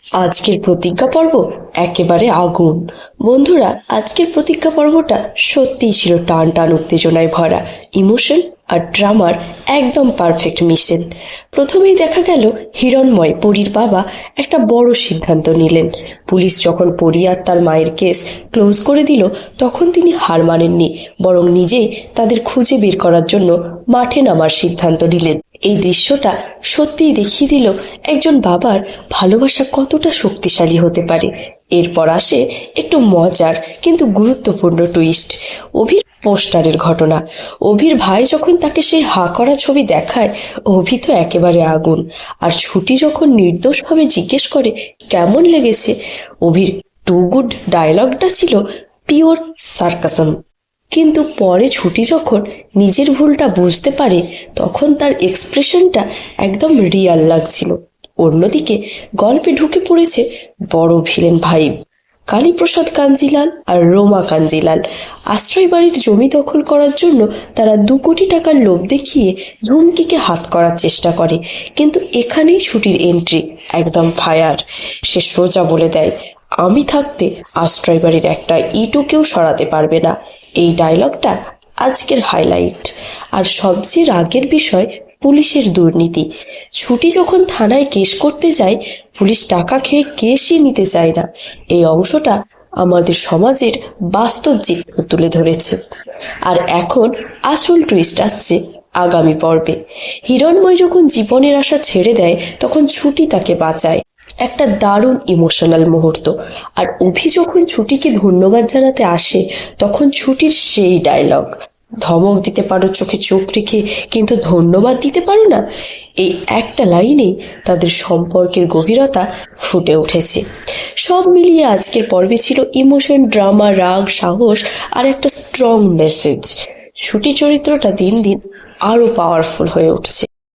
আজকের প্রতিজ্ঞা পর্ব একেবারে আগুন। বন্ধুরা, আজকের প্রতিজ্ঞা পর্বটা সত্যিই ছিল টান টান উত্তেজনায় ভরা। ইমোশন আর ড্রামার একদম পারফেক্ট মিশেল। প্রথমেই দেখা গেল হিরণময়, পরীর বাবা, একটা বড় সিদ্ধান্ত নিলেন। পুলিশ যখন পরী আর তার মায়ের কেস ক্লোজ করে দিল, তখন তিনি হার মানেননি, বরং নিজেই তাদের খুঁজে বের করার জন্য মাঠে নামার সিদ্ধান্ত নিলেন। এই দৃশ্যটা সত্যিই দেখিয়ে দিল একজন বাবার ভালোবাসা কতটা শক্তিশালী হতে পারে। এরপর আসে একটু মজার কিন্তু গুরুত্বপূর্ণ টুইস্ট, অভির পোস্টারের ঘটনা। অভির ভাই যখন তাকে সেই হা করা ছবি দেখায়, অভি তো একেবারে আগুন। আর ছুটি যখন নির্দোষভাবে জিজ্ঞেস করে কেমন লেগেছে, অভির টু গুড ডায়লগটা ছিল পিওর সার্কাসম। কিন্তু পরে ছুটি যখন নিজের ভুলটা বুঝতে পারে, তখন তার এক্সপ্রেশনটা একদম রিয়াল লাগছিল। অন্যদিকে গল্পে ঢুকে পড়েছে বড় ভিলেন ভাইব, কালীপ্রসাদ কাঞ্জিলাল আর রোমা কাঞ্জিলাল। আশ্রয় বাড়ির জমি দখল করার জন্য তারা 2 কোটি টাকার লোভ দেখিয়ে ধুমকিকে হাত করার চেষ্টা করে, কিন্তু এখানেই ছুটির এন্ট্রি একদম ফায়ার। সে সোজা বলে দেয়, আমি থাকতে আশ্রয় বাড়ির একটা ইটও কেউ সরাতে পারবে না। এই ডায়লগটা আজকের হাইলাইট। আর সবচেয়ে রাগের বিষয় পুলিশের দুর্নীতি। ছুটি যখন থানায় কেস করতে যায়, পুলিশ টাকা খেয়ে কেসই নিতে চায় না। এই অংশটা আমাদের সমাজের বাস্তব চিত্র তুলে ধরেছে। আর এখন আসল টুইস্ট আসছে আগামী পর্বে। হিরণময় যখন জীবনের আশা ছেড়ে দেয়, তখন ছুটি তাকে বাঁচায়। একটা দারুণ ইমোশনাল মুহূর্ত। আর অভি যখন ছুটিকে ধন্যবাদ জানাতে আসে, তখন ছুটির সেই ডায়লগ, ধমক দিতে পারো চোখে চোখ রেখে, কিন্তু ধন্যবাদ দিতে পারো না। এই একটা লাইনেই তাদের সম্পর্কের গভীরতা ফুটে উঠেছে। সব মিলিয়ে আজকের পর্বে ছিল ইমোশন, ড্রামা, রাগ, সাহস আর একটা স্ট্রং মেসেজ। ছুটি চরিত্রটা দিন দিন আরো পাওয়ারফুল হয়ে উঠছে।